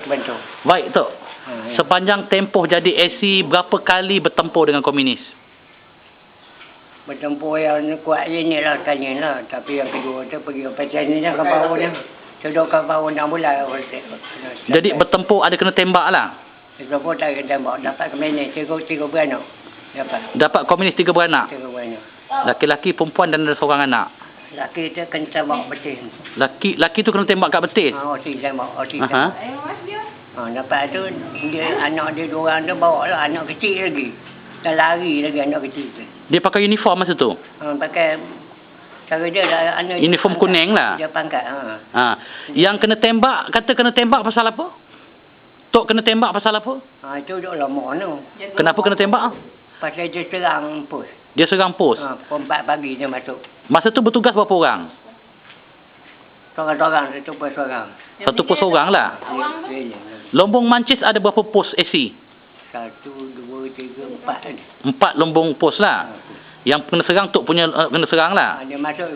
Betul. Baik, Tok. Ya. Sepanjang tempoh jadi AC, berapa kali bertempur dengan komunis? Bertempur yang kuat je ni lah, tanya lah. Tapi yang kedua tu pergi ke pasal ni lah, kapal ni. Sudah kapal 6 bulan. Jadi bertempur ada kena tembak lah? Bertempur tak kena tembak. Dapat ke mana? Tiga beranak. Dapat komunis 3 beranak? 3 beranak. Laki-laki, perempuan dan ada seorang anak? Laki tu kena tembak betis. Laki tu kena tembak kat betis? Osi tembak. Aha. Lepas tu, anak dia 2 orang tu bawa lah. Anak kecil lagi. Dah lari lagi anak kecil tu. Dia pakai uniform masa tu? Pakai cara dia lah. Uniform kuning lah? Dia pangkat. Yang kena tembak, kata kena tembak pasal apa? Tok kena tembak pasal apa? Itu dah lama tu. Kenapa kena tembak? Pasal dia serang pos. Dia serang pos? Pukul 4 pagi dia masuk. Masa tu bertugas berapa orang? Seorang-seorang, satu pos seorang. Satu pos seorang lah? Lombong Mancis ada berapa pos AC? 1, 2, 3, 4. 4 lombong pos lah? Yang kena serang Tok punya kena serang lah? Dia masuk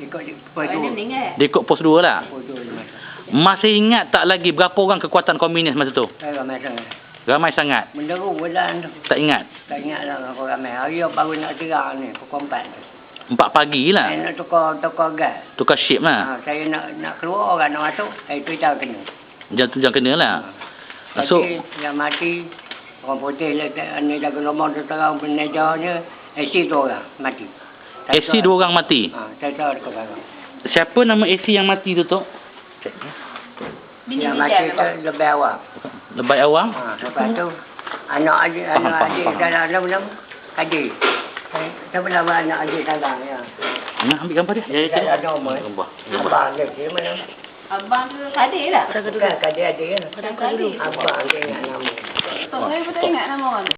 ikut pos 2. Dia ikut pos 2 lah? Pos 2 dia masuk. Masih ingat tak lagi berapa orang kekuatan komunis masa tu? Ramai sangat. Ramai sangat? Menderu bulan tu. Tak ingat? Tak ingat lah aku ramai. Hari baru nak serang ni, pukul 4 tu. 4 pagi lah? Saya nak tukar gas. Tukar shift lah? Saya nak keluar, orang nak masuk. Itu jangan kena. Jangan kena lah? So, jadi yang mati, orang putih ni jaga nombor tu terang penejarnya, AC 2 orang mati. AC 2 orang mati? Saya tahu dekat barang. Siapa nama AC yang mati tu, Tok? Yang mati tu lebih awal. Lebih awam? Lepas tu, anak-adik dalam kaji. Siapa nama anak adik dalam ya? Ambil gambar dia. Dia tak ada nombor. Abang dia mana? Abang tu kadir tak? Bukan kadir adik kan? Kadir. Abang dia ingat nama. Saya pun tak ingat nama orang.